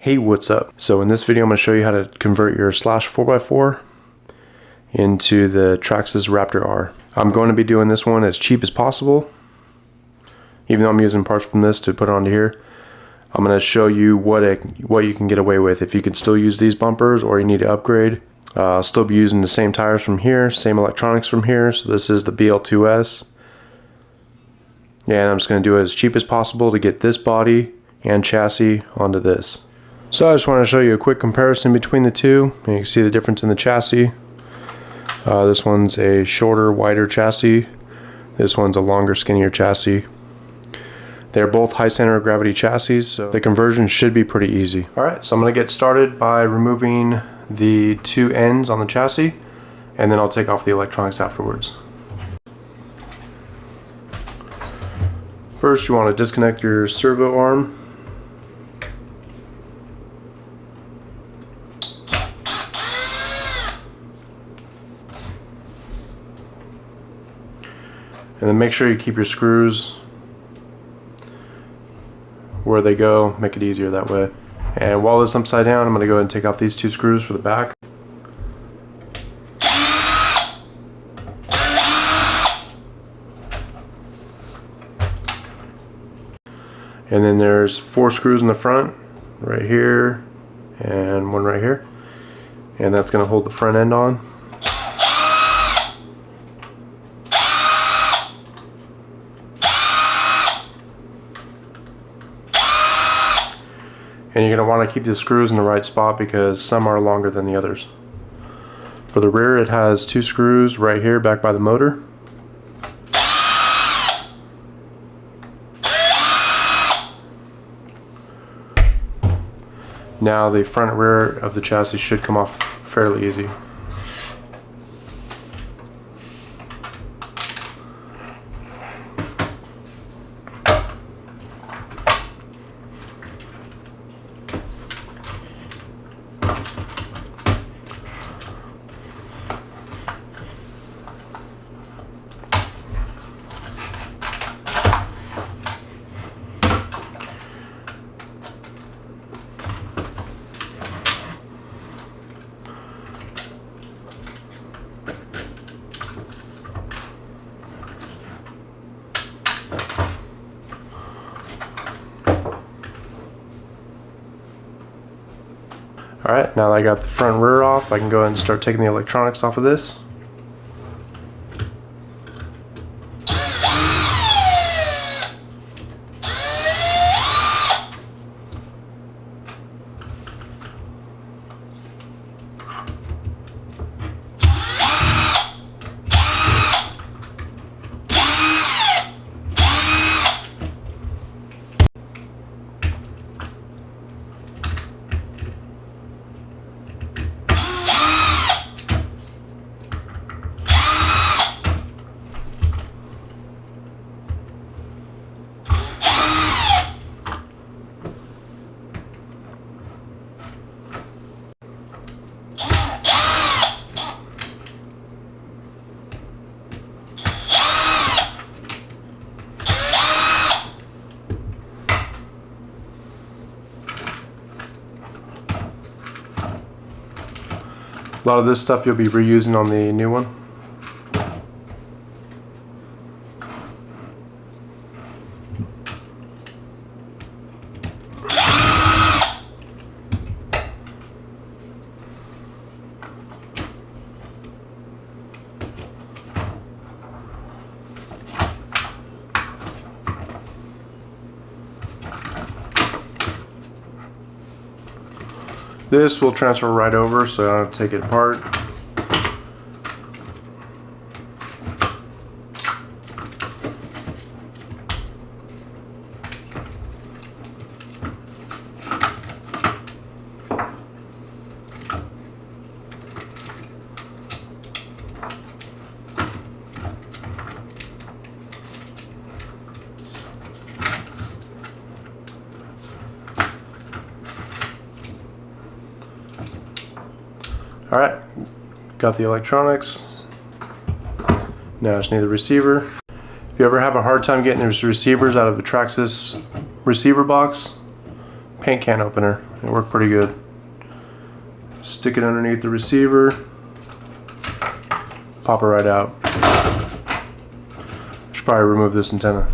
Hey, what's up? So in this video I'm going to show you how to convert your slash 4x4 into the Traxxas Raptor R. I'm going to be doing this one as cheap as possible, even though I'm using parts from this to put onto here. I'm going to show you what you can get away with if you can still use these bumpers or you need to upgrade. I'll still be using the same tires from here, same electronics from here. So this is the BL2S. And I'm just going to do it as cheap as possible to get this body and chassis onto this. So I just want to show you a quick comparison between the two. And you can see the difference in the chassis. This one's a shorter, wider chassis. This one's a longer, skinnier chassis. They're both high center of gravity chassis, so the conversion should be pretty easy. Alright, so I'm going to get started by removing the two ends on the chassis, and then I'll take off the electronics afterwards. First, you want to disconnect your servo arm. And then make sure you keep your screws where they go, make it easier that way. And while this is upside down, I'm going to go ahead and take off these two screws for the back. And then there's 4 screws in the front, right here, and one right here. And that's going to hold the front end on. And you're going to want to keep the screws in the right spot because some are longer than the others. For the rear, it has 2 screws right here back by the motor. Now the front and rear of the chassis should come off fairly easy. Alright, now that I got the front and rear off, I can go ahead and start taking the electronics off of this. A lot of this stuff you'll be reusing on the new one. This will transfer right over, so I don't have to take it apart. Alright, got the electronics. Now I just need the receiver. If you ever have a hard time getting these receivers out of the Traxxas receiver box, paint can opener. It worked pretty good. Stick it underneath the receiver, pop it right out. Should probably remove this antenna.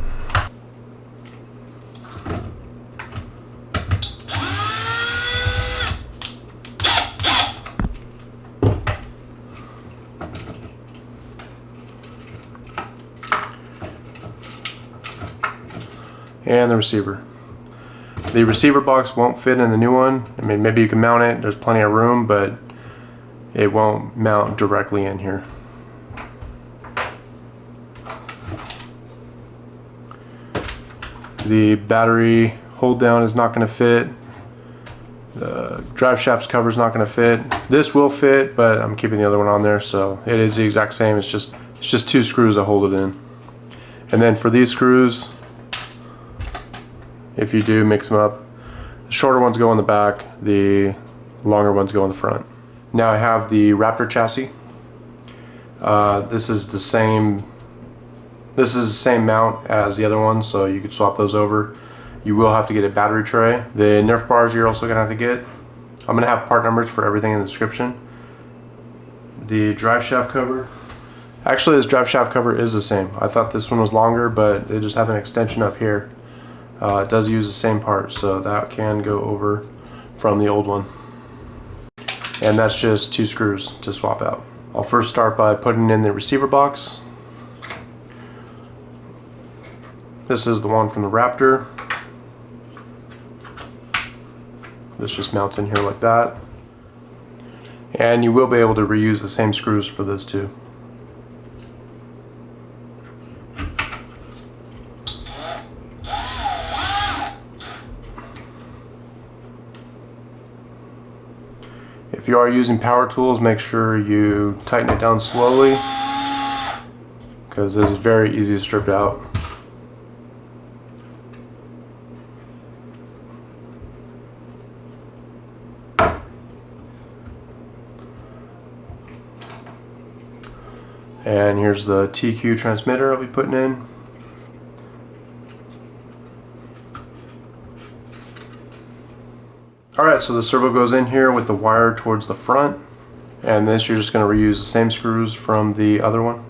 And the receiver. The receiver box won't fit in the new one. I mean, maybe you can mount it, there's plenty of room, but it won't mount directly in here. The battery hold down is not going to fit. The drive shaft's cover is not going to fit. This will fit, but I'm keeping the other one on there, so it is the exact same. It's just 2 screws that hold it in. And then for these screws, if you do mix them up, the shorter ones go on the back, the longer ones go on the front. Now I have the Raptor chassis. This is the same mount as the other one, so you could swap those over. You will have to get a battery tray. The Nerf bars you're also gonna have to get. I'm gonna have part numbers for everything in the description. The drive shaft cover. Actually, this drive shaft cover is the same. I thought this one was longer, but they just have an extension up here. It does use the same part, so that can go over from the old one. And that's just 2 screws to swap out. I'll first start by putting in the receiver box. This is the one from the Raptor. This just mounts in here like that. And you will be able to reuse the same screws for this too. If you are using power tools, make sure you tighten it down slowly, because this is very easy to strip out. And here's the TQ transmitter I'll be putting in. Alright, so the servo goes in here with the wire towards the front, and this you're just going to reuse the same screws from the other one.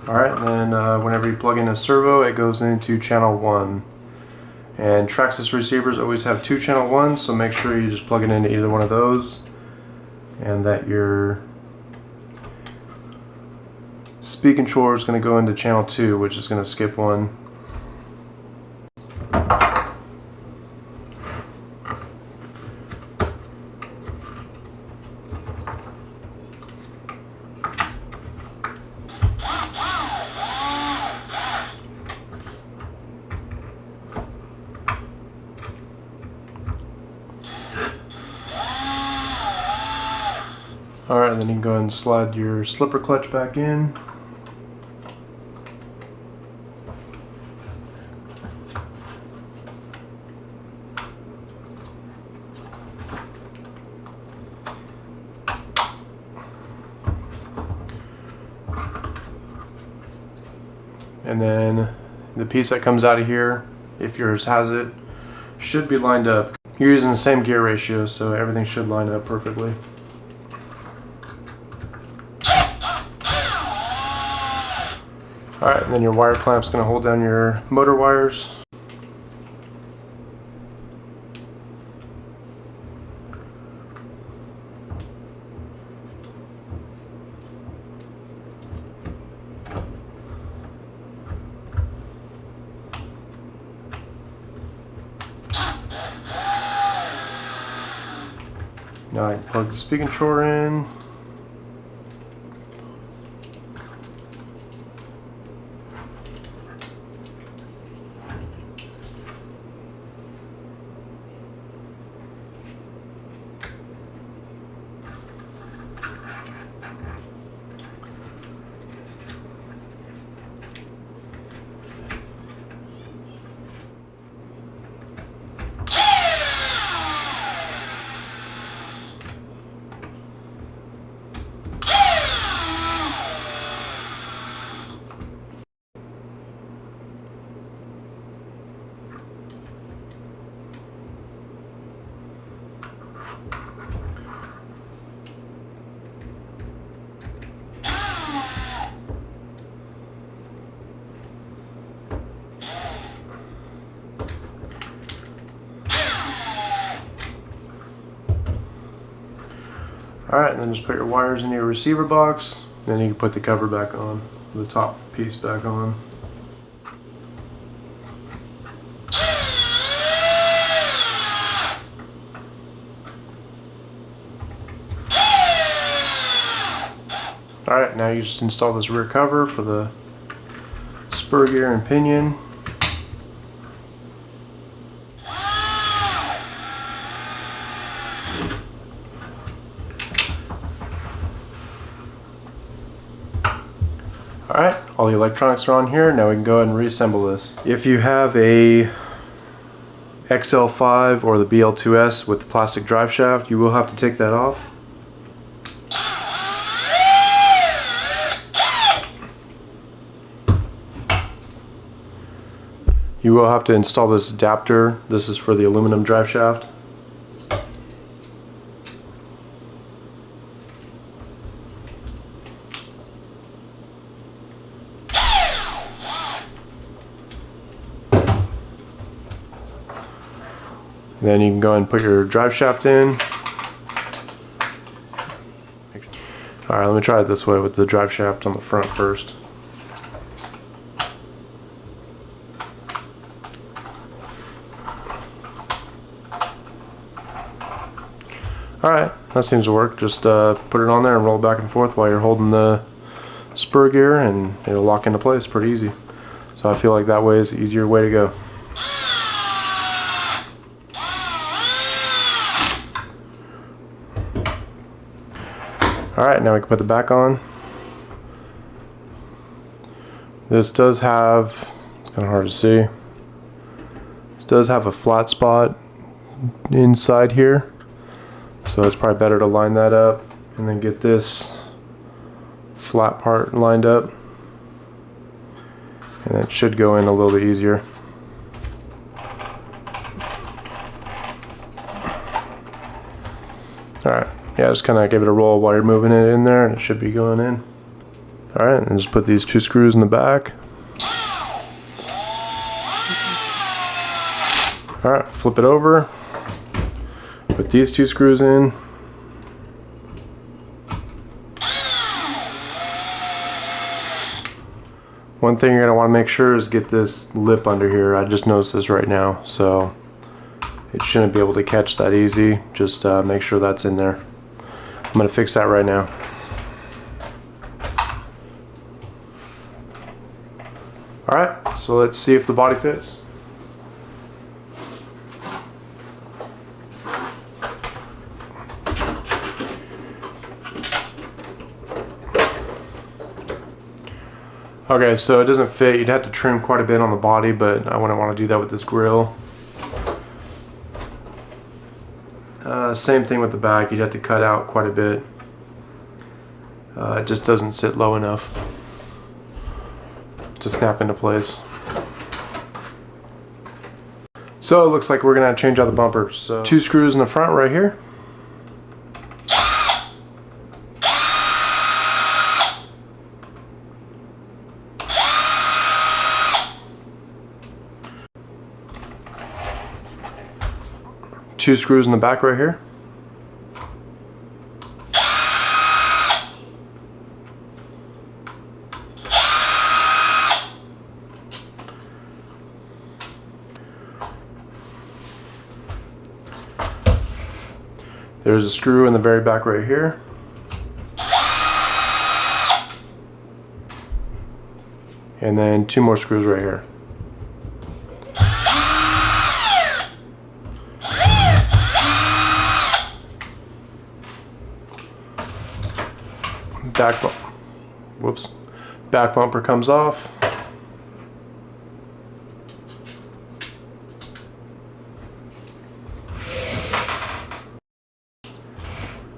Alright, and then whenever you plug in a servo, it goes into channel 1. And Traxxas receivers always have 2 channel 1s, so make sure you just plug it into either one of those, and that your speed controller is going to go into channel 2, which is going to skip one. Alright, and then you can go ahead and slide your slipper clutch back in. And then the piece that comes out of here, if yours has it, should be lined up. You're using the same gear ratio, so everything should line up perfectly. Alright, and then your wire clamp's going to hold down your motor wires. Now I can plug the speed controller in. Alright, and then just put your wires in your receiver box. Then you can put the cover back on, the top piece back on. Alright, now you just install this rear cover for the spur gear and pinion. Alright, all the electronics are on here. Now we can go ahead and reassemble this. If you have a XL5 or the BL2S with the plastic drive shaft, you will have to take that off. You will have to install this adapter. This is for the aluminum drive shaft. Then you can go and put your drive shaft in. Alright, let me try it this way with the drive shaft on the front first. Alright, that seems to work. Just put it on there and roll it back and forth while you're holding the spur gear, and it'll lock into place pretty easy. So I feel like that way is the easier way to go. Alright, now we can put the back on. This does have, it's kind of hard to see, this does have a flat spot inside here. So it's probably better to line that up and then get this flat part lined up. And it should go in a little bit easier. Alright, yeah, just kind of give it a roll while you're moving it in there, and it should be going in. Alright, and just put these two screws in the back. Alright, flip it over. Put these two screws in. One thing you're going to want to make sure is get this lip under here. I just noticed this right now, so it shouldn't be able to catch that easy. Just make sure that's in there. I'm going to fix that right now. Alright, so let's see if the body fits. Okay, so it doesn't fit. You'd have to trim quite a bit on the body, but I wouldn't want to do that with this grill. Same thing with the back. You'd have to cut out quite a bit. It just doesn't sit low enough to snap into place. So it looks like we're going to change out the bumpers. So two screws in the front right here. Two screws in the back right here. There's a screw in the very back right here. And then two more screws right here. Back bumper comes off.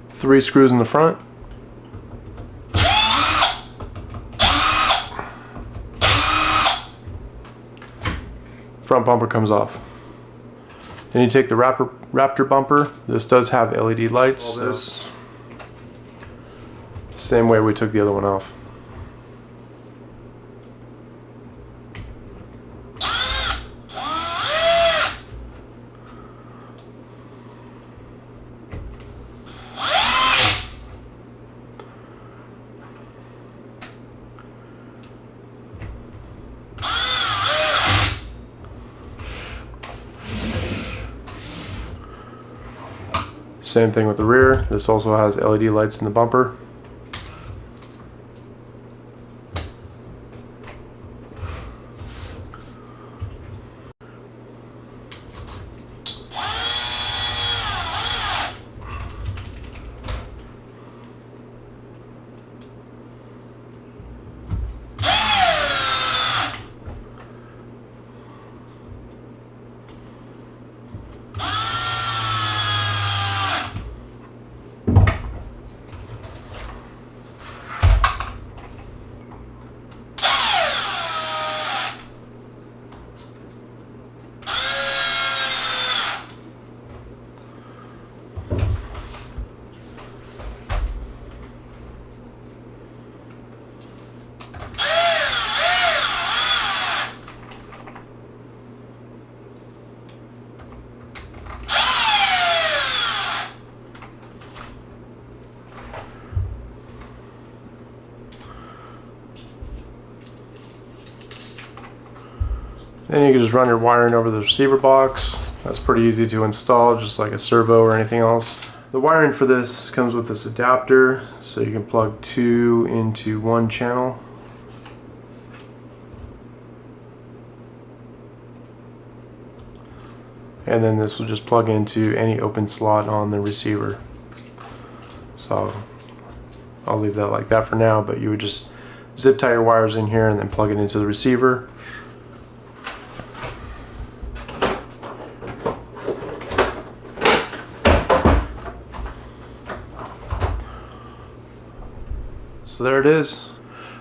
Three screws in the front. Front bumper comes off. Then you take the Raptor bumper. This does have LED lights. This same way we took the other one off. Same thing with the rear. This also has LED lights in the bumper. Then you can just run your wiring over the receiver box. That's pretty easy to install, just like a servo or anything else. The wiring for this comes with this adapter, so you can plug 2 into 1 channel. And then this will just plug into any open slot on the receiver. So I'll leave that like that for now, but you would just zip tie your wires in here and then plug it into the receiver. So there it is.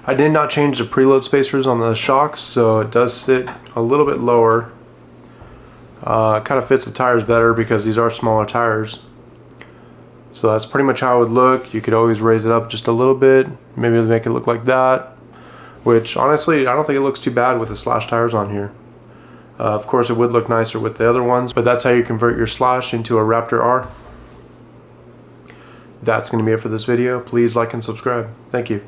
I did not change the preload spacers on the shocks, so it does sit a little bit lower. It kind of fits the tires better because these are smaller tires. So that's pretty much how it would look. You could always raise it up just a little bit, maybe make it look like that, which honestly I don't think it looks too bad with the slash tires on here. Of course it would look nicer with the other ones, but that's how you convert your slash into a Raptor R. That's going to be it for this video. Please like and subscribe. Thank you.